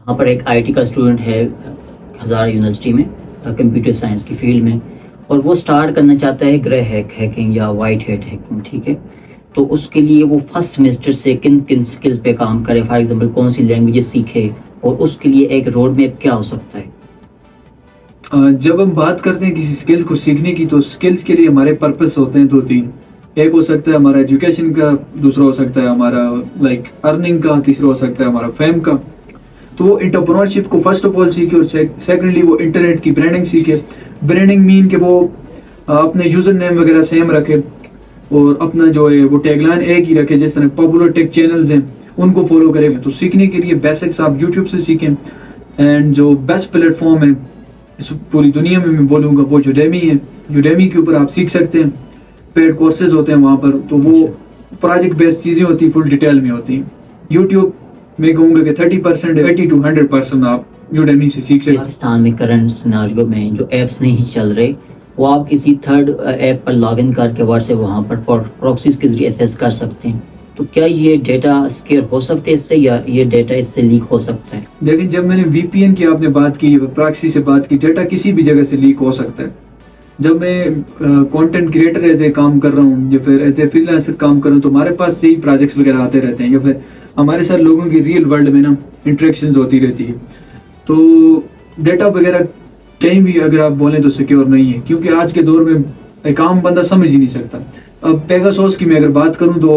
یہاں پر ایک I T کا اسٹوڈنٹ ہے ہزارہ یونیورسٹی میں کمپیوٹر سائنس کی فیلڈ میں، اور وہ سٹارٹ کرنا چاہتا ہے گرے ہیکنگ یا وائٹ ہیٹ ہیکنگ، ٹھیک ہے؟ تو اس کے لیے وہ فرسٹ سیمسٹر سے کن سکلز پہ کام کرے، فار ایگزامپل کون سی لینگویجز سیکھے، اور اس کے لیے ایک روڈ میپ کیا ہو سکتا ہے؟ جب ہم بات کرتے ہیں کسی سکل کو سیکھنے کی، تو سکلز کے لیے ہمارے پرپس ہوتے ہیں 2-3. ایک ہو سکتا ہے ہمارا ایجوکیشن کا، دوسرا ہو سکتا ہے ہمارا ارننگ کا، تیسرا ہو سکتا ہے ہمارا فیم کا. تو وہ انٹرپرنورشپ کو فرسٹ آف آل سیکھے، اور سیکنڈلی وہ انٹرنیٹ کی برانڈنگ سیکھے. برانڈنگ مین کہ وہ اپنے یوزر نیم وغیرہ سیم رکھے، اور اپنا جو ہے وہ ٹیگ لائن ایک ہی رکھے. جس طرح پاپولر ٹیک چینلز ہیں ان کو فالو کرے. تو سیکھنے کے لیے بیسکس آپ یوٹیوب سے سیکھیں، اینڈ جو بیسٹ پلیٹ فارم ہے اس پوری دنیا میں بولوں گا وہ یوڈیمی ہے. یوڈیمی کے اوپر آپ سیکھ سکتے ہیں، پیڈ کورسز ہوتے ہیں وہاں پر. تو وہ پروجیکٹ بیسڈ چیزیں ہوتی ہیں، فل ڈیٹیل میں ہوتی ہیں. یوٹیوب میں کہوں گا کہ 30%، 80 to 100% آپ یوڈیمی سے سیکھ سکتے ہیں. پاکستان میں کرنٹ سیناریو میں جو ایپس نہیں چل رہے، وہ آپ کسی third app per log in کر کے واٹس وہاں پر پراکسیز کے ذریعے ایکسیس کر سکتے ہیں. تو کیا یہ ڈیٹا سکیور ہو سکتے ہیں اس سے، یا یہ ڈیٹا اس سے لیک ہو سکتا ہے؟ لیکن جب میں نے وی پی این کی آپ نے بات کی، پراکسی سے بات کی، ڈیٹا کسی بھی جگہ سے لیک ہو سکتا ہے. جب میں کانٹینٹ کریٹر ایز اے کام کر رہا ہوں، یا پھر ایز اے فری لانسر کام کر رہا ہوں، تو ہمارے پاس یہی پروجیکٹس وغیرہ آتے رہتے ہیں، یا پھر ہمارے ساتھ لوگوں کی ریئل ورلڈ میں نا انٹریکشنز ہوتی رہتی ہے. تو ڈیٹا وغیرہ کہیں بھی اگر آپ بولیں تو سیکیور نہیں ہے، کیونکہ آج کے دور میں ایک عام بندہ سمجھ ہی نہیں سکتا. اب پیگاسوس کی میں اگر بات کروں تو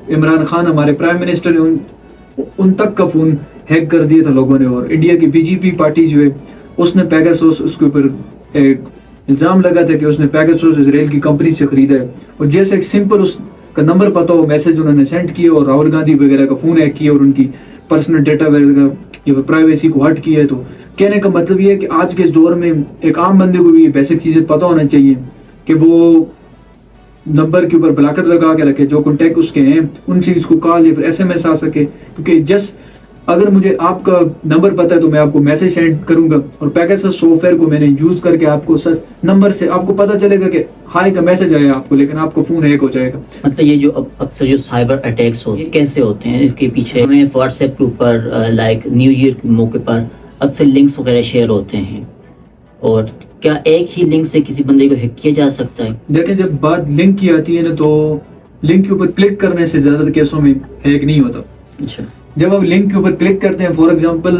عمران خان ہمارے پرائم منسٹر ہیں، ان تک کا فون ہیک کر دیا تھا لوگوں نے. اور انڈیا کی بی جے پی پارٹی جو ہے اس نے پیگاسوس، اس کے اوپر ایک الزام لگا تھا کہ اس نے پیگاسوس اسرائیل کی کمپنی سے خریدا ہے. اور جیسے ایک سمپل اس کا نمبر پتا ہو، میسج انہوں نے سینڈ کیا، اور راہل گاندھی وغیرہ کا فون ہیک کیا، اور ان کی پرسنل ڈیٹا وغیرہ یا پرائیویسی کو ہٹ کیا ہے. تو کہنے کا مطلب یہ ہے کہ آج کے دور میں ایک عام بندے کو بھی یہ بیسک چیزیں پتہ ہونا چاہیے کہ وہ نمبر کے اوپر بلاکر لگا کے رکھے، جو کانٹیکٹ اس کے ہیں ان سے اس کو کال یا پھر ایس ایم ایس آ سکے. کیونکہ جس اگر مجھے آپ کا نمبر پتا ہے تو میں آپ کو میسج سینڈ کروں گا، اور پیگاسس سافٹ ویئر کو میں نے یوز کر کے آپ کو نمبر سے آپ کو پتا چلے گا کہ ہائی کا میسج آیا آپ کو، لیکن آپ کو فون ہیک ہو جائے گا. مطلب یہ جو اکثر جو سائبر اٹیکس ہوتے ہیں کیسے ہوتے ہیں؟ اس کے پیچھے ہمیں واٹس ایپ کے اوپر لائک نیو ایئر کے موقع پر اکثر لنکس وغیرہ شیئر ہوتے ہیں، اور کیا ایک ہی لنک سے کسی بندے کو ہیک کیا جا سکتا ہے؟ لیکن جب بات لنک کی آتی ہے نا، تو لنک کے اوپر کلک کرنے سے زیادہ کیسوں میں ہیک نہیں ہوتا. اچھا، جب آپ لنک کے اوپر کلک کرتے ہیں، فار ایگزامپل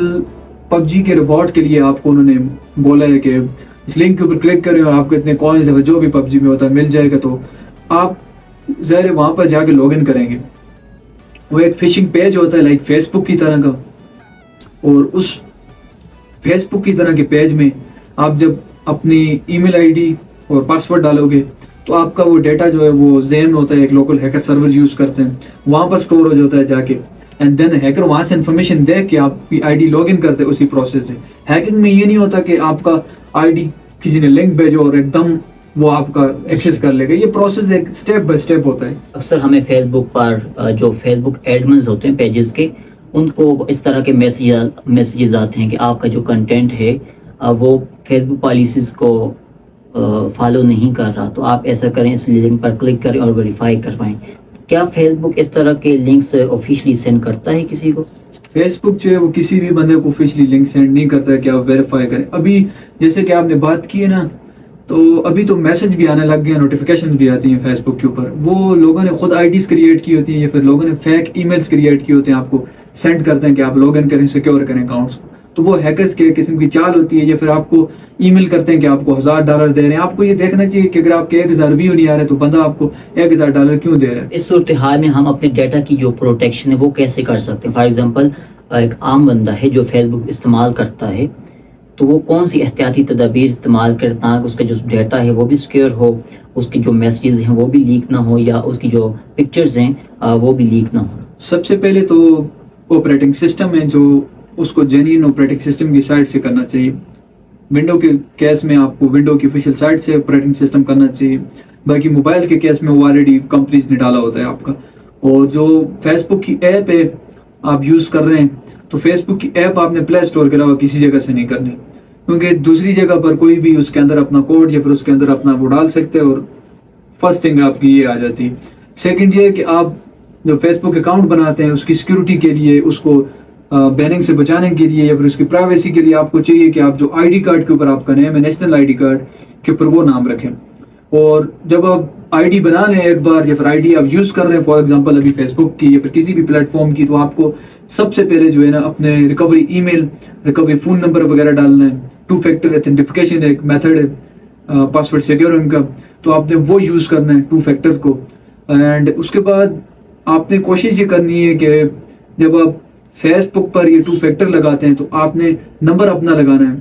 پب جی کے ریوارڈ کے لیے آپ کو انہوں نے بولا ہے کہ اس لنک کے اوپر کلک کریں اور آپ کو اتنے کوائنز جو بھی پب جی میں ہوتا ہے مل جائے گا، تو آپ ظاہر وہاں پر جا کے لاگ ان کریں گے. وہ ایک فشنگ پیج ہوتا ہے لائک فیس بک کی طرح کا، اور اس فیس بک کی طرح کے پیج میں آپ جب اپنی ای میل آئی ڈی اور پاسورڈ ڈالو گے تو آپ کا وہ ڈیٹا جو ہے وہ زین ہوتا ہے، ایک لوکل ہیکر سرور یوز کرتے ہیں، وہاں پر سٹور ہو جاتا ہے جا کے. اینڈ دین ہیکر وہاں سے انفارمیشن دے کے آپ کی آئی ڈی لاگ ان کرتے ہیں اسی پروسیس سے. ہیکنگ میں یہ نہیں ہوتا کہ آپ کا آئی ڈی کسی نے لنک بھیجو اور ایک دم وہ آپ کا ایکسیس کر لے گا. یہ پروسیس ایک اسٹیپ بائی اسٹیپ ہوتا ہے. اکثر ہمیں فیس بک پر جو فیس بک ایڈمنز ہوتے ہیں پیجز کے، ان کو اس طرح کے میسیجز آتے ہیں کہ آپ کا جو کنٹینٹ ہے وہ فیس بک پالیسیز کو فالو نہیں کر رہا، تو آپ ایسا کریں، اس لنک پر کلک کریں اور ویریفائی کروائیں. کیا فیس بک اس طرح کے لنکس آفیشلی سینڈ کرتا ہے کسی کو؟ فیس بک جو ہے وہ کسی بھی بندے کو آفیشلی لنک سینڈ نہیں کرتا ہے کہ آپ ویریفائی کریں. ابھی جیسے کہ آپ نے بات کی ہے نا، تو ابھی تو میسج بھی آنے لگ گئے ہیں، نوٹیفیکیشن بھی آتی ہیں فیس بک کے اوپر. وہ لوگوں نے خود آئی ڈیز کریٹ کی ہوتی ہیں، یا پھر لوگوں نے فیک ای میلز کریٹ کیے ہوتے ہیں، آپ کو سینڈ کرتے ہیں کہ آپ لاگ ان کریں، سیکیور کریں اکاؤنٹس. تو وہ ہیکرز کے قسم کی چال ہوتی ہے. یا پھر آپ کو ای میل کرتے ہیں کہ آپ کو $1000 دے رہے ہیں. آپ کو یہ دیکھنا چاہیے کہ اگر آپ کے 1000 ویو نہیں آ رہے تو بندہ آپ کو $1000 کیوں دے رہا ہے. اس صورتحال میں ہم اپنے ڈیٹا کی جو پروٹیکشن ہے وہ کیسے کر سکتے ہیں؟ فار ایگزامپل ایک عام بندہ ہے جو فیس بک استعمال کرتا ہے، تو وہ کون سی احتیاطی تدابیر استعمال کرے تاکہ اس کا جو ڈیٹا ہے وہ بھی سیکیور ہو، اس کی جو میسیجز ہیں وہ بھی لیک نہ ہو، یا اس کی جو پکچرز ہیں وہ بھی لیک نہ ہو؟ سب سے پہلے تو آپریٹنگ سسٹم ہے جو اس کو جینین آپریٹنگ سسٹم کی سائٹ سے کرنا چاہیے. ونڈو کے کیس میں آپ کو ونڈو کی آفیشیل سائٹ سے آپریٹنگ سسٹم کرنا چاہیے. باقی موبائل کے کیس میں وہ آلریڈی کمپنیز نے ڈالا ہوتا ہے آپ کا. اور جو فیس بک کی ایپ ہے آپ یوز کر رہے ہیں، تو فیس بک کی ایپ آپ نے پلے اسٹور کے علاوہ کسی جگہ سے نہیں کرنی، کیونکہ دوسری جگہ پر کوئی بھی اس کے اندر اپنا کوڈ یا پھر اس کے اندر اپنا وہ ڈال سکتے ہیں، اور فرسٹ تھنگ آپ کی یہ آ جاتی ہے. سیکنڈ یہ ہے کہ آپ جو فیس بک اکاؤنٹ بناتے ہیں اس کی سیکیورٹی کے لیے اس کو بیننگ سے بچانے کے لیے یا پھر اس کی پرائیویسی کے لیے آپ کو چاہیے کہ آپ جو آئی ڈی کارڈ کے اوپر آپ کا نیم ہے نیشنل آئی ڈی کارڈ کے اوپر وہ نام رکھیں. اور جب آپ آئی ڈی بنا لیں ایک بار یا پھر آئی ڈی آپ یوز کر رہے ہیں فار ایگزامپل ابھی فیس بک کی یا پھر کسی بھی پلیٹ فارم کی, تو آپ کو سب سے پہلے جو ہے نا اپنے ریکوری ای میل, ریکوری فون نمبر وغیرہ ڈالنا ہے. 2 فیکٹر اتھینٹیفیکیشن ایک میتھڈ ہے پاسورڈ سیکیور ان کا, تو آپ نے وہ یوز کرنا ہے 2 فیکٹر کو. اینڈ اس کے بعد آپ نے کوشش یہ کرنی ہے کہ جب آپ فیس بک پر یہ 2 فیکٹر لگاتے ہیں تو آپ نے نمبر اپنا لگانا ہے.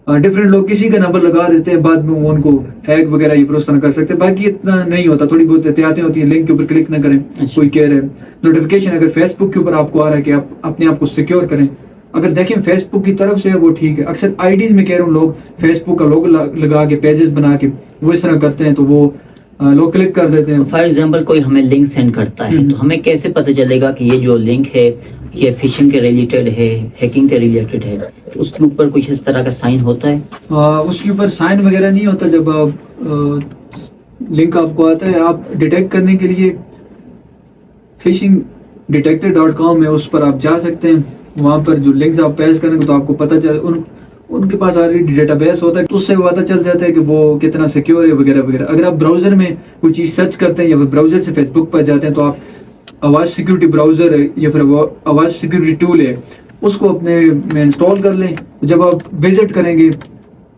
ڈفرینٹ لوگ کسی کا نمبر لگا دیتے ہیں, بعد میں وہ ان کو ہیک وغیرہ یہ پروسیس نہ کر سکتے. باقی اتنا نہیں ہوتا, تھوڑی بہت احتیاطیں ہوتی ہیں. لنک کے اوپر کلک نہ کریں, کوئی کہہ رہے ہیں نوٹیفیکیشن اگر فیس بک کے اوپر آپ کو آ رہا ہے کہ آپ اپنے آپ کو سیکیور کریں, اگر دیکھیں فیس بک کی طرف سے وہ ٹھیک ہے. اکثر آئی ڈیز میں کہہ رہا ہوں لوگ فیس بک کا لوگو لگا کے پیجز بنا کے وہ اس طرح کرتے ہیں, تو وہ لوگ کلک کر دیتے ہیں. فار ایگزامپل کوئی ہمیں لنک سینڈ کرتا ہے تو ہمیں کیسے پتہ چلے گا کہ یہ جو لنک ہے یہ فشنگ کے ریلیٹڈ ہے, ہیکنگ کے ریلیٹڈ ہے؟ تو اس کے اوپر کچھ اس طرح کا سائن ہوتا ہے؟ اس کے اوپر سائن وغیرہ نہیں ہوتا. جب آپ لنک آپ کو آتا ہے, آپ ڈیٹیکٹ کرنے کے لیے fishingdetector.com ہے, اس پر آپ جا سکتے ہیں. وہاں پر جو لنکس آپ پیش کریں گے تو آپ کو پتہ چل, ان کے پاس آلریڈی ڈیٹا بیس ہوتا ہے, تو اس سے پتہ چل جاتا ہے کہ وہ کتنا سیکیور ہے وغیرہ وغیررہ. اگر آپ براؤزر میں کوئی چیز سرچ کرتے ہیں یا پھر براؤزر سے فیس بک پر جاتے ہیں تو آپ آواز سیکیورٹی براؤزر ہے یا پھر آواز سیکیورٹی ٹول ہے, اس کو اپنے میں انسٹال کر لیں. جب آپ وزٹ کریں گے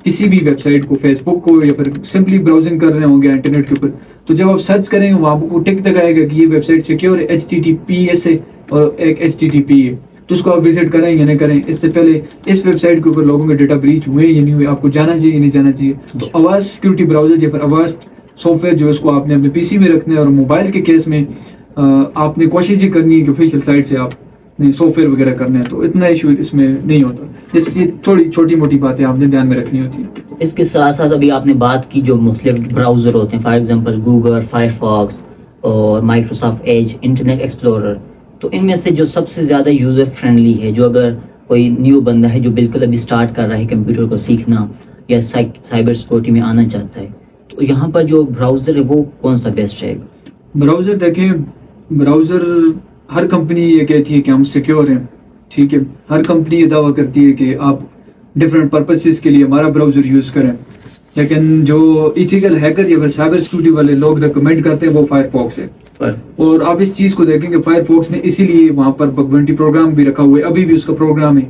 کسی بھی ویب سائٹ کو, فیس بک کو, یا پھر سمپلی براؤزنگ کر رہے ہوں گے انٹرنیٹ کے اوپر, تو جب آپ سرچ کریں گے وہاں آپ کو ٹک دکھائے گا کہ یہ ویب سائٹ سیکیور ہے, HTTPS ہے اور ایک HTTP ہے, تو اس کو آپ وزٹ کریں یا نہیں کریں. اس سے پہلے اس ویب سائٹ کے اوپر لوگوں کے ڈیٹا بریچ ہوئے یا نہیں ہوئے, آپ کو جانا چاہیے یا نہیں جانا چاہیے. تو آواز سیکیورٹی براؤزر یا پھر آواز سافٹ ویئر جو اس کو آپ نے اپنے PC میں رکھنا ہے, اور موبائل کے کیس میں آپ نے کوشش یہ کرنی ہے کہ آفیشیل سائٹ سے آپ نے سافٹ ویئر وغیرہ کرنا ہے, تو اتنا ایشو اس میں نہیں ہوتا. اس لیے تھوڑی چھوٹی موٹی باتیں آپ نے دھیان میں رکھنی ہوتی ہیں. اس کے ساتھ ساتھ ابھی آپ نے بات کی جو مختلف براؤزر ہوتے ہیں, for example Google, fire Fox اور مائکروسافٹ ایج, انٹرنیٹ ایکسپلورر, تو ان میں سے جو سب سے زیادہ یوزر فرینڈلی ہے, جو اگر کوئی نیو بندہ ہے جو بالکل ابھی سٹارٹ کر رہا ہے کمپیوٹر کو سیکھنا یا سائبر سیکورٹی میں آنا چاہتا ہے, تو یہاں پر جو براؤزر ہے وہ کون سا بیسٹ ہے؟ براؤزر دیکھیں, براؤزر ہر کمپنی یہ کہتی ہے کہ ہم سیکیور ہیں, ٹھیک ہے. ہر کمپنی یہ دعویٰ کرتی ہے کہ آپ ڈفرینٹ پرپسز کے لیے ہمارا براؤزر یوز کریں, لیکن جو ایتھیکل ہیکر یا پھر سائبر سیکورٹی والے لوگ ریکمینڈ کرتے ہیں وہ فائر فاکس ہے. اور آپ اس چیز کو دیکھیں کہ فائر فاکس نے اسی لیے وہاں پر بگ باؤنٹی پروگرام بھی رکھا ہوا ہے, ابھی بھی اس کا پروگرام ہے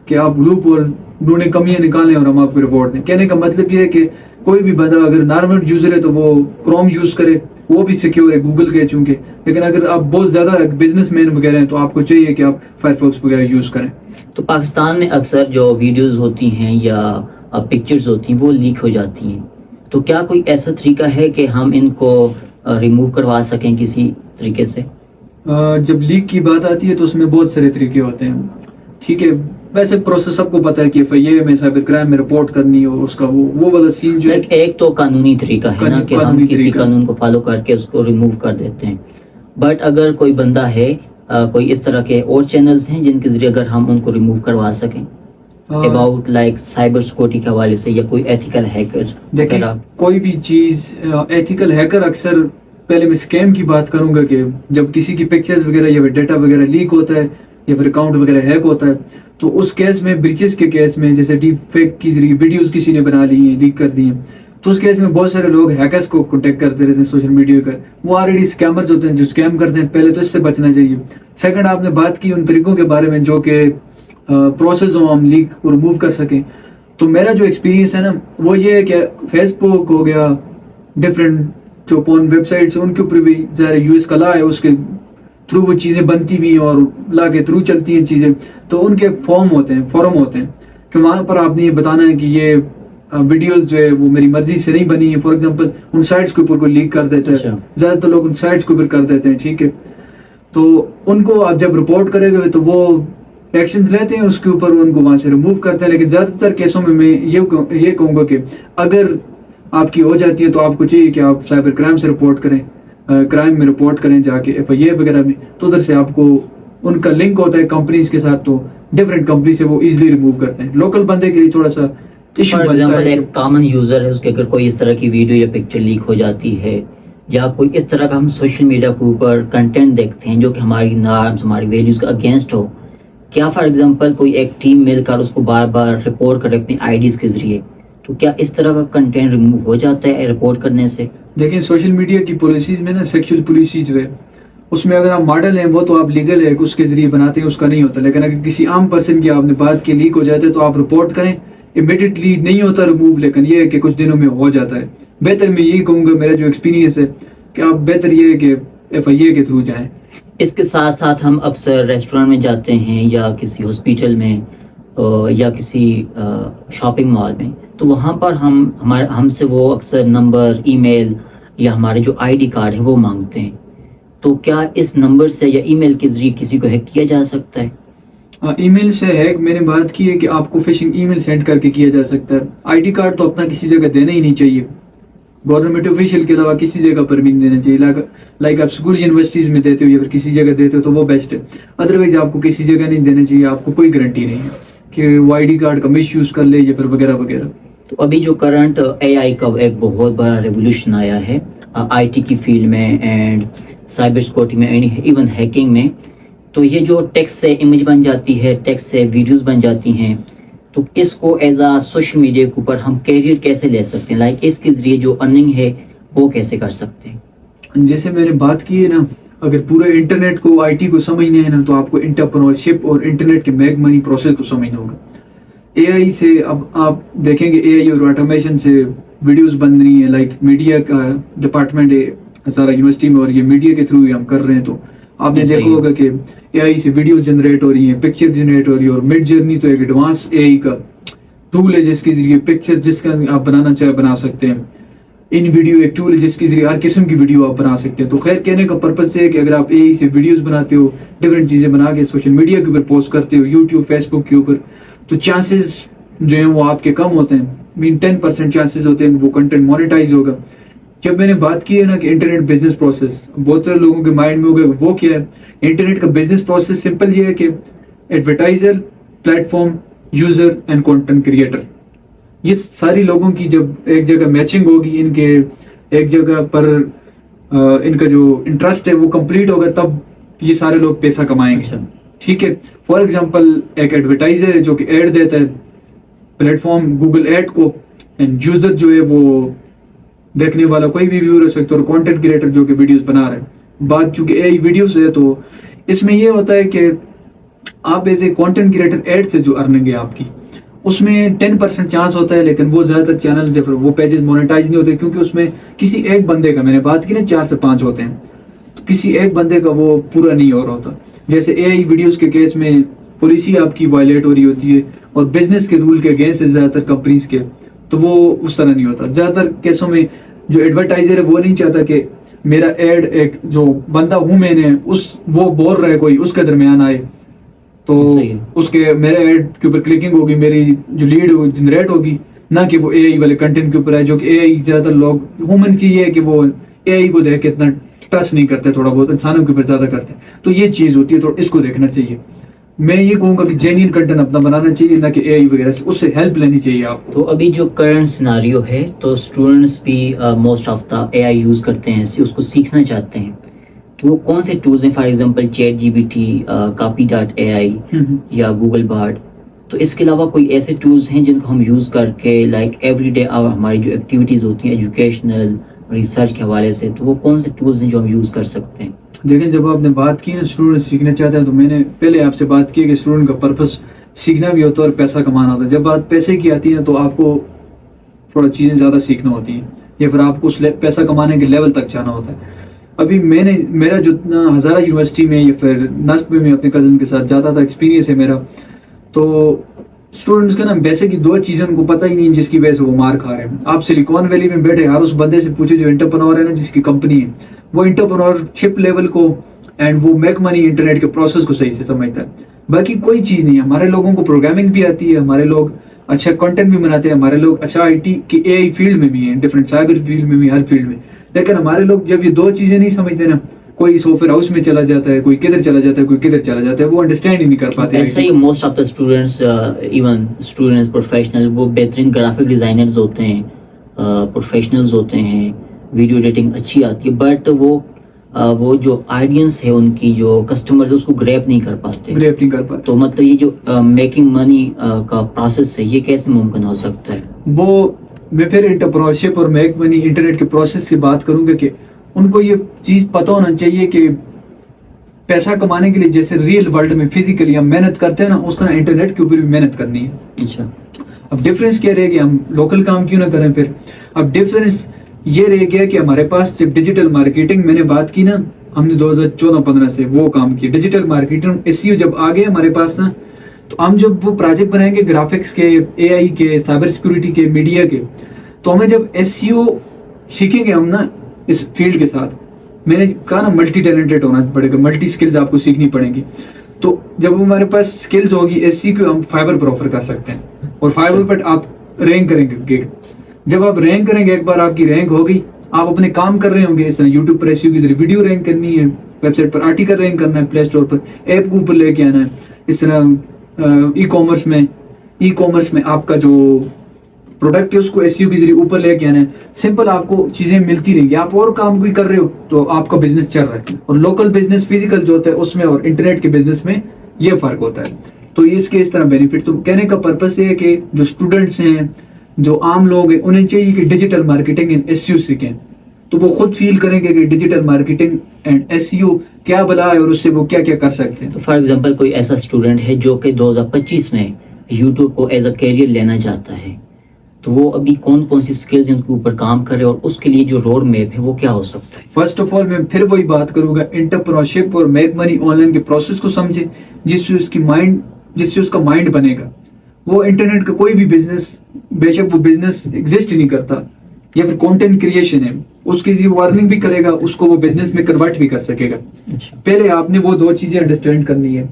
کہ آپ لوپ ہول ڈھونڈیں, کمیاں نکالیں اور ہم آپ کو رپورٹ دیں. کہنے کا مطلب یہ ہے کہ کوئی بھی بندہ اگر نارمل یوزر ہے تو وہ کروم یوز کرے, وہ بھی سیکیور ہے گوگل کے چونکہ, لیکن اگر آپ بہت زیادہ بزنس مین وغیرہ ہیں تو آپ کو چاہیے کہ آپ فائر فاکس وغیرہ یوز کریں. تو پاکستان میں اکثر جو ویڈیوز ہوتی ہیں یا پکچرز ہوتی ہیں وہ لیک ہو جاتی ہیں, تو کیا کوئی ایسا طریقہ ہے کہ ہم ان کو ریموو کروا سکیں کسی طریقے سے؟ جب لیک کی بات آتی ہے تو اس میں بہت سارے طریقے ہوتے ہیں, ٹھیک ہے. ویسے پروسیس سب کو پتا ہے کہ FIA میں سائبر کرائم میں رپورٹ کرنی ہو, اس کا وہ والا سین جو ہے ایک تو قانونی طریقہ ہے نا کہ ہم کسی قانون کو فالو کر کے اس کو ریموو کر دیتے ہیں, بٹ اگر کوئی بندہ ہے, کوئی اس طرح کے اور چینلز ہیں جن کے ذریعے اگر ہم ان کو ریموو کروا سکیں اباؤٹ لائک سائبر سیکورٹی کے حوالے سے, یا کوئی ایتھیکل ہیکر؟ دیکھیں کوئی بھی چیز ایتھیکل ہیکر, اکثر پہلے میں اسکیم کی بات کروں گا کہ جب کسی کی پکچرز وغیرہ یا پھر ڈیٹا وغیرہ لیک ہوتا ہے یا پھر اکاؤنٹ وغیرہ ہیک ہوتا ہے, تو اس کیس میں بریچز کے کیس میں, جیسے ڈیپ فیک کی ذریعے ویڈیوز کسی نے بنا لی ہیں, لیک کر دی ہیں, تو اس کیس میں بہت سارے لوگ ہیکرز کو کانٹیکٹ کرتے رہتے ہیں سوشل میڈیا پر. وہ آلریڈی اسکیمرز ہوتے ہیں جو اسکیم کرتے ہیں, پہلے تو اس سے بچنا چاہیے. سیکنڈ, آپ نے بات کی ان طریقوں کے بارے میں جو کہ پروسیس ہو ہم لیک کو ریموو کر سکیں, تو میرا جو ایکسپیرینس ہے نا وہ یہ ہے کہ فیس بک ہو گیا, ڈفرینٹ جو پورن ویب سائٹس ان کے اوپر بھی ظاہر US کا لا ہے, اس کے تھرو وہ چیزیں بنتی بھی ہیں اور لا کے تھرو چلتی ہیں چیزیں, تو ان کے ایک فارم ہوتے ہیں کہ وہاں پر آپ نے یہ بتانا ہے کہ یہ ویڈیوز جو ہے وہ میری مرضی سے نہیں بنی ہیں. فار ایگزامپل ان سائٹس کے اوپر کوئی لیک کر دیتا ہے, زیادہ تر لوگ ان سائٹس کے اوپر کر دیتے ہیں, ٹھیک ہے. تو ان کو آپ جب رپورٹ کرے گا تو وہ ایکشنز لیتے ہیں اس کے اوپر, ان کو وہاں سے ریموو کرتے ہیں. لیکن زیادہ تر کیسوں میں یہ کہوں گا کہ اگر آپ کی ہو جاتی ہے تو آپ کو چاہیے کہ آپ سائبر کرائم سے رپورٹ کریں, کرائم میں رپورٹ کریں جا کے FIA وغیرہ میں, تو ادھر سے آپ کو ان کا لنک ہوتا ہے کمپنیز کے ساتھ, تو ڈفرینٹ کمپنی سے وہ ایزلی ریموو کرتے ہیں. لوکل بندے کے لیے تھوڑا سا ایشو بنتا ہے. ایک کامن یوزر ہے, اس کے اگر کوئی اس طرح کی ویڈیو یا پکچر لیک ہو جاتی ہے, یا کوئی اس طرح کا ہم سوشل میڈیا کے اوپر کنٹینٹ دیکھتے ہیں جو کہ ہماری نارمز, ہماری ویلیوز کا اگینسٹ ہو, کیا فار ایگزامپل کوئی ایک ٹیم مل کر اس کو بار بار رپورٹ کرے اپنی آئی ڈیز کے ذریعے، تو کیا اس طرح کا کنٹینٹ ریموو ہو جاتا ہے رپورٹ کرنے سے؟ دیکھیں سوشل میڈیا کی پالیسیز میں نا سیکشل پالیسی جو ہے اس میں اگر آپ ماڈل ہیں وہ تو آپ لیگل ہے اس کے ذریعے بناتے ہیں، اس کا نہیں ہوتا. لیکن اگر کسی عام پرسن کی آپ نے بات کی لیک ہو جاتا ہے تو آپ رپورٹ کریں، امیڈیٹلی نہیں ہوتا ریموو، لیکن یہ ہے کہ کچھ دنوں میں ہو جاتا ہے. بہتر میں یہی کہوں گا، میرا جو ایکسپیرینس ہے کہ آپ بہتر یہ ہے کہ ایف آئی اے کے تھرو جائیں. اس کے ساتھ ساتھ ہم اکثر ریسٹورینٹ میں جاتے ہیں یا کسی ہاسپٹل میں یا کسی شاپنگ مال میں، تو وہاں پر ہم سے وہ اکثر نمبر، ای میل یا ہمارے جو آئی ڈی کارڈ ہے وہ مانگتے ہیں. تو کیا اس نمبر سے یا ای میل کے ذریعے کسی کو ہیک کیا جا سکتا ہے؟ ای میل سے ہیک میں نے بات کی ہے کہ آپ کو فشنگ ای میل سینڈ کر کے کیا جا سکتا ہے. آئی ڈی کارڈ تو اپنا کسی جگہ دینا ہی نہیں چاہیے، گورنمنٹ آفیشیل کے علاوہ کسی جگہ پر بھی نہیں دینا چاہیے. لائک آپ اسکول یونیورسٹیز میں دیتے ہو یا پھر کسی جگہ دیتے ہو تو وہ بیسٹ ہے. ادروائز آپ کو کسی جگہ نہیں دینا چاہیے، آپ کو کوئی گارنٹی نہیں ہے کہ وہ آئی ڈی کارڈ کا مس یوز کر لے یا پھر وغیرہ وغیرہ. تو ابھی جو کرنٹ اے آئی کا ایک بہت بڑا ریولیوشن آیا ہے آئی ٹی کی فیلڈ میں اینڈ سائبر سیکورٹی میں، ایون ہیکنگ میں، تو یہ جو ٹیکسٹ سے امیج بن جاتی ہے، ٹیکسٹ سے ویڈیوز بن جاتی ہیں، تو اس کو ایز اے سوشل میڈیا کے اوپر ہم کیریئر کیسے لے سکتے ہیں؟ لائک اس کے ذریعے جو ارننگ ہے وہ کیسے کر سکتے ہیں؟ جیسے میں نے بات کی ہے نا، اگر پورے انٹرنیٹ کو آئی ٹی کو سمجھنا ہے نا تو آپ کو انٹرپرنورشپ اور انٹرنیٹ کے میک منی پروسیس کو سمجھنا ہوگا. اے آئی سے اب آپ دیکھیں گے اے آئی اور آٹومیشن سے ویڈیوز بن رہی ہیں. لائک میڈیا کا ڈپارٹمنٹ ہے ہزارہ یونیورسٹی میں اور یہ میڈیا کے تھرو ہی ہم کر رہے ہیں. تو آپ نے دیکھا ہوگا کہ اے آئی سے ویڈیو جنریٹ ہو رہی ہیں، پکچر جنریٹ ہو رہی ہے. اور مڈ جرنی تو ایک ایڈوانس اے آئی کا ٹول ہے جس کے ذریعے پکچر جس کا آپ بنانا چاہے بنا سکتے ہیں. ان ویڈیو ایک ٹول ہے جس کے ذریعے ہر قسم کی ویڈیو آپ بنا سکتے ہیں. تو خیر کہنے کا پرپز یہ ہے کہ اگر آپ اے آئی سے ویڈیوز بناتے ہو، ڈفرینٹ چیزیں بنا کے سوشل میڈیا کے اوپر پوسٹ کرتے ہو، یوٹیوب، فیس بک کے اوپر، تو چانسز جو ہیں وہ آپ کے کم ہوتے ہیں. 10% چانسز ہوتے ہیں کہ وہ کنٹینٹ مونیٹائز ہوگا. جب میں نے بات کی ہے نا کہ انٹرنیٹ بزنس پروسیس، بہت سارے لوگوں کے مائنڈ میں ہوگا وہ کیا ہے. انٹرنیٹ کا بزنس پروسیس سمپل یہ ہے کہ advertiser, plate form, user and content creator, یہ ساری لوگوں کی جب ایک جگہ میچنگ ہوگی، ان کے ایک جگہ پر ان کا جو انٹرسٹ ہے وہ کمپلیٹ ہوگا، تب یہ سارے لوگ پیسہ کمائیں گے. ٹھیک ہے. فار ایگزامپل ایک ایڈورٹائزر ہے جو کہ ایڈ دیتا ہے پلیٹ فارم گوگل ایڈ کو، اینڈ یوزر جو ہے وہ دیکھنے والا کوئی بھی ویور ہو سکتا ہے، اور کنٹینٹ کریٹر جو کہ ویڈیوز بنا رہا ہے. بات چونکہ اے آئی ویڈیوز ہے تو اس میں یہ ہوتا ہے کہ آپ as a content creator ad سے جو ارننگ ہے آپ کی، اس میں 10% چانس ہوتا ہے. لیکن وہ زیادہ تر چینل جو وہ پیجز مونیٹائز نہیں ہوتے کیونکہ اس میں کسی ایک بندے کا، میں نے بات کی نا 4 سے 5 ہوتے ہیں، تو کسی ایک بندے کا وہ پورا نہیں ہو رہا ہوتا. جیسے اے آئی ویڈیوز کے کیس میں پالیسی آپ کی وائلیٹ ہو رہی ہوتی ہے اور بزنس کے رول کے اگینسٹ زیادہ تر کمپنیز کے، تو وہ اس طرح نہیں ہوتا. زیادہ تر کیسوں میں جو ایڈورٹائزر ہے وہ نہیں چاہتا کہ میرا ایڈ ایک جو بندہ ہوں میں نے وہ بول رہا ہے کوئی اس کے درمیان آئے، تو اس کے میرے ایڈ کے اوپر کلکنگ ہوگی، میری جو لیڈ جنریٹ ہوگی، نہ کہ وہ اے آئی والے کنٹینٹ کے اوپر آئے. جو کہ اے آئی زیادہ تر لوگ ہیومن کی یہ ہے کہ وہ اے آئی کو دیکھ کے اتنا ٹرسٹ نہیں کرتے، تھوڑا بہت انسانوں کے اوپر زیادہ کرتے. تو یہ چیز ہوتی ہے، تو اس کو دیکھنا چاہیے. میں یہ کہوں گا کہ جینیئن کنٹینٹ اپنا بنانا چاہیے، نہ کہ اے آئی وغیرہ سے، اس سے ہیلپ لینی چاہیے آپ کو. تو ابھی جو کرنٹ سیناریو ہے تو اسٹوڈنٹس بھی most of the a I use کرتے ہیں، اس کو سیکھنا چاہتے ہیں، تو وہ کون سے ٹولز ہیں؟ For example chat G P T, copy.ai یا گوگل بارڈ. تو اس کے علاوہ کوئی ایسے ٹولز ہیں جن کو ہم یوز کر کے لائک ایوری ڈے ہماری جو ایکٹیویٹیز ہوتی ہیں ایجوکیشنل ریسرچ کے حوالے سے، تو وہ کون سے ٹولز ہیں جو ہم یوز کر سکتے ہیں؟ دیکھیں جب آپ نے بات کی نا اسٹوڈنٹ سیکھنا چاہتے ہیں، تو میں نے پہلے آپ سے بات کی کہ اسٹوڈنٹ کا پرپس سیکھنا بھی ہوتا ہے اور پیسہ کمانا ہوتا ہے. جب بات پیسے کی آتی ہے تو آپ کو تھوڑا چیزیں زیادہ سیکھنا ہوتی ہیں یا پھر آپ کو اس پیسہ کمانے کے لیول تک جانا ہوتا ہے. ابھی میرا جو ہزارہ یونیورسٹی میں یا پھر نسب میں اپنے کزن کے ساتھ جاتا تھا، ایکسپیرینس ہے میرا. تو اسٹوڈنٹس کا نا بیسک 2 چیزیں ان کو پتہ ہی نہیں جس کی وجہ سے وہ مار کھا رہے ہیں. آپ سلیکون ویلی میں بیٹھے ہر اس بندے سے پوچھے جو انٹرپرنور ہے نا، جس کی کمپنی ہے، وہ انٹرپرنورشپ لیول کو اینڈ وہ میک منی انٹرنیٹ کے پروسیس کو صحیح سے سمجھتا ہے. باقی کوئی چیز نہیں ہے. ہمارے لوگوں کو پروگرامنگ بھی آتی ہے، ہمارے لوگ اچھا کنٹینٹ بھی بناتے ہیں، ہمارے لوگ اچھا آئی ٹی کی اے آئی فیلڈ میں بھی ہیں، ڈفرینٹ سائبر فیلڈ میں بھی، ہر فیلڈ میں. لیکن ہمارے لوگ جب یہ 2 چیزیں نہیں سمجھتے نا، کوئی سافٹ ویئر ہاؤس میں چلا جاتا ہے، کوئی کدھر چلا جاتا ہے، کوئی کدھر چلا جاتا ہے، وہ انڈرسٹینڈ ہی نہیں کر پاتے. ایسا ہی most of the students, even students professional, وہ بہترین گرافک ڈیزائنرز ہوتے ہیں، پروفیشنلز ہوتے ہیں، ویڈیو ایڈیٹنگ اچھی آتی ہے، بٹ وہ وہ جو آئیڈینس ہے ان کی جو کسٹمر اس کو گریپ نہیں کر پاتے. گریپ نہیں کر پاتے. تو مطلب یہ جو میکنگ منی کا پروسیس ہے یہ کیسے ممکن ہو سکتا ہے؟ وہ میں پھر انٹرپرینورشپ اور میک منی انٹرنیٹ کے پروسیس سے بات کروں گا کہ ان کو یہ چیز پتہ ہونا چاہیے کہ پیسہ کمانے کے لیے جیسے ریئل ورلڈ میں فزیکلی ہم محنت کرتے ہیں نا، اس طرح انٹرنیٹ کے اوپر بھی محنت کرنی ہے. اچھا. اب ڈفرینس کیا رہے گا؟ ہم لوکل کام کیوں نہ کریں پھر؟ اب ڈفرینس یہ رہ گیا کہ ہمارے پاس جب ڈیجیٹل مارکیٹنگ میں نے بات کی نا، ہم نے 2014-15 سے وہ کام کیا ڈیجیٹل مارکیٹنگ. SEO جب آ گیا ہمارے پاس نا، تو ہم جب وہ پروجیکٹ بنائیں گے گرافکس کے، AI کے، سائبر سیکورٹی کے، میڈیا کے، تو ہمیں جب SEO سیکھیں گے ہم نا اس فیلڈ کے ساتھ، میں نے کہا نا ملٹی ٹیلنٹڈ ہونا پڑے گا، ملٹی سکلز آپ کو سیکھنی پڑیں گی. تو جب ہمارے پاس سکلز ہوگی SEO کو ہم فائبر پر آفر کر سکتے ہیں، اور فائبر پر آپ رینک کریں گے. جب آپ رینک کریں گے، ایک بار آپ کی رینک ہوگی، آپ اپنے کام کر رہے ہوں گے. اس طرح یوٹیوب پر SEO کے ذریعے ویڈیو رینک کرنی ہے، ویب سائٹ پر آرٹیکل رینک کرنا ہے، پلے اسٹور پر ایپ کو اوپر لے کے آنا ہے. اس طرح ای کامرس میں آپ کا جو پروڈکٹ ہے اس کو SEO کے ذریعے اوپر لے کے آنا ہے. سمپل آپ کو چیزیں ملتی رہیں گی. آپ اور کام کوئی کر رہے ہو تو آپ کا بزنس چل رہا ہے. اور لوکل بزنس فزیکل جو ہوتا ہے اس میں اور انٹرنیٹ کے بزنس میں یہ فرق ہوتا ہے. تو یہ اس کے اس طرح بینیفٹ. تو کہنے کا پرپس یہ ہے کہ جو اسٹوڈنٹس ہیں، جو عام لوگ ہیں، انہیں چاہیے کہ ڈیجیٹل مارکیٹنگ اینڈ SEO سیکھیں. تو وہ خود فیل کریں گے کہ ڈیجیٹل مارکیٹنگ اینڈ SEO کیا بلا ہے اور اس سے وہ کیا کیا کر سکتے ہیں. تو فار ایگزامپل کوئی ایسا اسٹوڈنٹ ہے جو کہ 2025 میں یوٹیوب کو ایز اے کیریئر لینا چاہتا ہے، تو وہ ابھی کون کون سی اسکلز ان کے اوپر کام کرے اور اس کے لیے جو روڈ میپ ہے وہ کیا ہو سکتا ہے؟ فرسٹ آف آل میں پھر وہی بات کروں گا، انٹرپرینورشپ اور میک منی آن لائن کے پروسیس کو سمجھے، جس سے اس کا مائنڈ بنے گا. وہ انٹرنیٹ کا کوئی بھی بزنس، بے شک وہ بزنس ایگزسٹ ہی نہیں کرتا، یا پھر کانٹینٹ کریشن ہے، اس کی وہ ارننگ بھی کرے گا، اس کو وہ بزنس میں کنورٹ بھی کر سکے گا. پہلے آپ نے وہ دو چیزیں انڈرسٹینڈ کرنی ہے.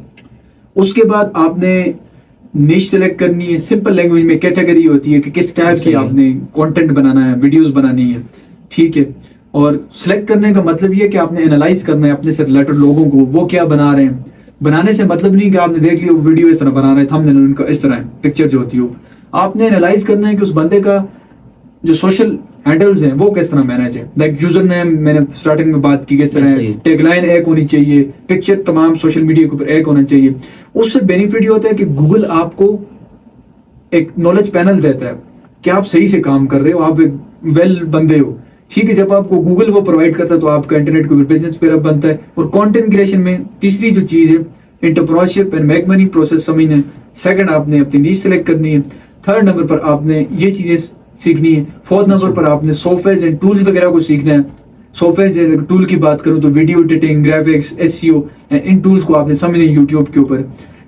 اس کے بعد آپ نے نیش سلیکٹ کرنی ہے. سمپل لینگویج میں کیٹیگری ہوتی ہے کہ کس ٹائپ کی آپ نے کانٹینٹ بنانا ہے، ویڈیوز بنانی ہے، ٹھیک ہے. اور سلیکٹ کرنے کا مطلب یہ کہ آپ نے انالائز کرنا ہے اپنے سے ریلیٹڈ لوگوں کو، وہ کیا بنا رہے ہیں. بنانے سے مطلب نہیں کہ آپ نے دیکھ لیا وہ ویڈیو اس طرح بنا رہے ہیں، تھمبنیل ان کا اس طرح ہے، پکچر جو ہوتی ہے. آپ نے انالائز کرنا ہے کہ اس بندے کا جو سوشل ہینڈلز ہیں وہ کس طرح مینیج ہے. لائک یوزر نیم میں نے اسٹارٹنگ میں بات کی کس طرح ہے، ٹیگ لائن ایک ہونی چاہیے، پکچر تمام سوشل میڈیا کے اوپر ایک ہونا چاہیے. اس سے بینیفٹ یہ ہوتا ہے کہ گوگل آپ کو ایک نالج پینل دیتا ہے کہ آپ صحیح سے کام کر رہے ہو، آپ ایک ویل بندے ہو، ٹھیک ہے. جب آپ کو گوگل وہ پرووائڈ کرتا ہے تو آپ کا انٹرنیٹ کے اوپر بزنس پہ بنتا ہے. اور کانٹینٹ کریشن میں تیسری جو چیز ہے entrepreneurship and make money process سمجھنا ہے. سیکنڈ آپ نے اپنی نیش سلیکٹ کرنی ہے. تھرڈ نمبر پر آپ نے یہ چیزیں سیکھنی ہے. فورتھ نمبر پر آپ نے سافٹ ویئر اینڈ ٹولز وغیرہ کو سیکھنا ہے. سافٹ ویئر ٹول کی بات کروں تو ویڈیو ایڈیٹنگ، گرافکس، SEO، ان ٹولز کو آپ نے سمجھنا ہے یوٹیوب کے اوپر.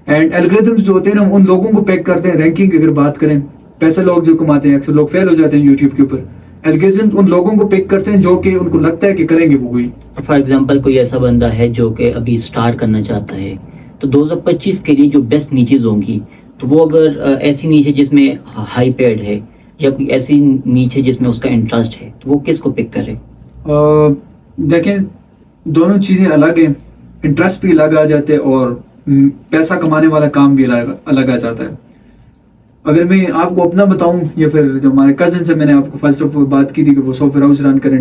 اینڈ الگوریتھمز جو ہوتے ہیں نا، ان لوگوں کو پیک کرتے ہیں. رینکنگ اگر بات کریں، پیسے لوگ جو کماتے ہیں اکثر لوگ فیل ہو جاتے ہیں یوٹیوب کے اوپر. الگوریتھمز ان لوگوں کو پک کرتے ہیں جو کہ ان کو لگتا ہے کہ کریں گے وہ. فار ایگزامپل کوئی ایسا بندہ ہے جو کہ ابھی اسٹارٹ کرنا چاہتا ہے، تو 2025 کے لیے جو بیسٹ نیچز ہوں گی، تو وہ اگر ایسی نیچ ہے جس میں ہائی پیڈ ہے یا کوئی ایسی نیچ ہے جس میں اس کا انٹرسٹ ہے، تو وہ کس کو پک کرے؟ دیکھیں دونوں چیزیں الگ ہیں. انٹرسٹ بھی الگ آ جاتے ہیں اور پیسہ کمانے والا کام بھی الگ آ جاتا ہے. اگر میں آپ کو اپنا بتاؤں یا پھر جو ہمارے کزن سے میں نے آپ کو فرسٹ آف بات کی تھی کہ وہ سافٹ ویئر ہاؤس رن کریں،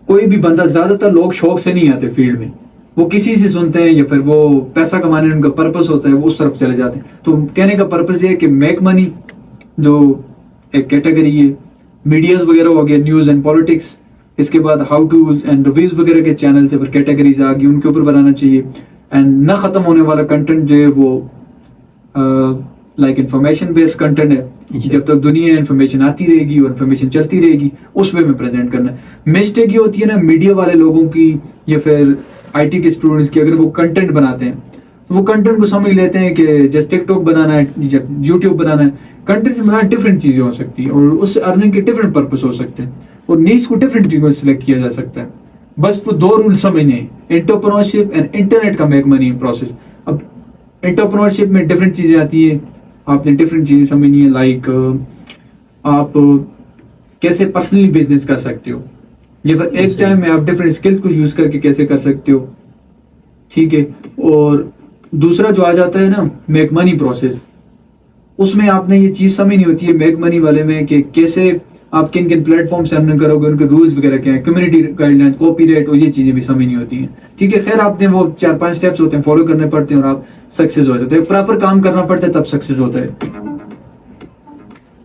کوئی بھی بندہ، زیادہ تر لوگ شوق سے نہیں آتے فیلڈ میں، وہ کسی سے سنتے ہیں یا پھر وہ پیسہ کمانے ان کا پرپس ہوتا ہے، وہ اس طرف چلے جاتے ہیں. تو کہنے کا پرپس یہ ہے کہ میک منی جو ایک کیٹیگری ہے، میڈیاز وغیرہ ہو گیا، نیوز اینڈ پالیٹکس، اس کے بعد ہاؤ ٹوز اینڈ ریویوز وغیرہ کے چینل سے کیٹیگریز آ گئی، ان کے اوپر بنانا چاہیے. اینڈ نہ ختم ہونے والا کنٹینٹ جو ہے وہ لائک انفارمیشن بیسڈ کنٹینٹ ہے. جب تک دنیا انفارمیشن آتی رہے گی اور انفارمیشن چلتی رہے گی، اس وے میں پریزنٹ کرنا ہے. مسٹیک یہ ہوتی ہے نا میڈیا والے لوگوں کی یا پھر IT کے اسٹوڈنٹس کی، اگر وہ کنٹینٹ بناتے ہیں تو وہ کنٹینٹ کو سمجھ لیتے ہیں کہ جیسے ٹک ٹاک بنانا ہے، یوٹیوب بنانا ہے. کنٹینٹ سے بنانا ڈفرینٹ چیزیں ہو سکتی ہیں اور اس سے ارننگ کے ڈفرینٹ پرپس ہو سکتے ہیں اور نیڈس کو ڈفرینٹ چیزوں سے سلیکٹ کیا جا سکتا ہے. بس وہ دو رول سمجھنے ہیں، انٹرپرینورشپ اینڈ انٹرنیٹ کا میک منی پروسیس. اب انٹرپرینورشپ میں ڈفرینٹ چیزیں آتی ہیں، آپ نے ڈفرینٹ چیزیں سمجھنی ہے. لائک آپ کیسے پرسنلی بزنس کر سکتے ہو، یا پھر ایک ٹائم میں آپ ڈفرینٹ اسکلس کو یوز کر کے کیسے کر سکتے ہو، ٹھیک ہے. اور دوسرا جو آ جاتا ہے نا میک منی پروسیس، اس میں آپ نے یہ چیز سمجھنی ہوتی ہے میک منی والے میں کہ کیسے آپ کن کن پلیٹ فارم سے ارن کرو گے, ان کے رولز وغیرہ کیا ہیں, community guide line, copy right, اور یہ چیزیں بھی سمجھ نہیں ہوتی ہیں. ٹھیک ہے, خیر آپ نے وہ 4-5 سٹیپس ہوتے ہیں فالو کرنے پڑتے ہیں اور آپ سکسیز ہو جاتے ہیں. پراپر کام کرنا پڑتا ہے تب سکسیز ہوتا ہے.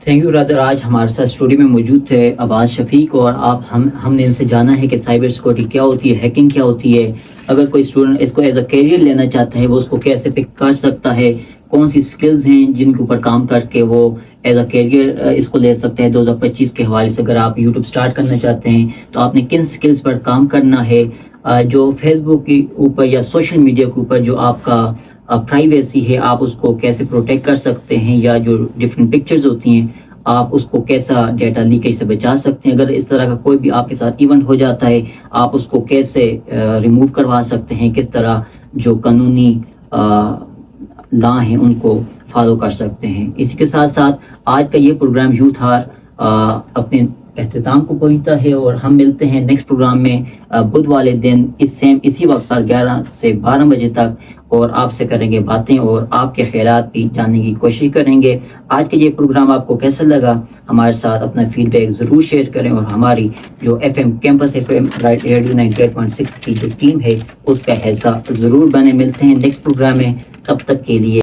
تھینک یو برادر. آج ہمارے ساتھ اسٹوڈیو میں موجود تھے عباس شفیق, اور ہم نے ان سے جانا ہے کہ سائبر سیکورٹی کیا ہوتی ہے, ہیکنگ کیا ہوتی ہے, اگر کوئی اسٹوڈنٹ اس کو ایز اے کیریئر لینا چاہتا ہے وہ اس کو کیسے پک کر سکتا ہے, کون سی سکلز ہیں جن کے اوپر کام کر کے وہ ایز اے کیریئر اس کو لے سکتے ہیں. 2025 کے حوالے سے اگر آپ یوٹیوب سٹارٹ کرنا چاہتے ہیں تو آپ نے کن سکلز پر کام کرنا ہے, جو فیس بک کے اوپر یا سوشل میڈیا کے اوپر جو آپ کا پرائیویسی ہے آپ اس کو کیسے پروٹیکٹ کر سکتے ہیں, یا جو ڈفرینٹ پکچرز ہوتی ہیں آپ اس کو کیسا ڈیٹا لیکیج سے بچا سکتے ہیں. اگر اس طرح کا کوئی بھی آپ کے ساتھ ایونٹ ہو جاتا ہے آپ اس کو کیسے ریموو کروا سکتے ہیں, کس طرح جو قانونی لا ہیں ان کو فالو کر سکتے ہیں. اسی کے ساتھ ساتھ آج کا یہ پروگرام یوتھ ہار اپنے اختتام کو پہنچتا ہے, اور ہم ملتے ہیں نیکسٹ پروگرام میں بدھ والے دن اسی وقت پر 11 سے 12 بجے تک, اور آپ سے کریں گے باتیں اور آپ کے خیالات بھی جاننے کی کوشش کریں گے. آج کا یہ پروگرام آپ کو کیسا لگا ہمارے ساتھ اپنا فیڈ بیک ضرور شیئر کریں, اور ہماری جو FM کیمپس FM ریڈیو 98.6 کی جو ٹیم ہے اس کا حصہ ضرور بنے. ملتے ہیں نیکسٹ پروگرام میں, تب تک کے لیے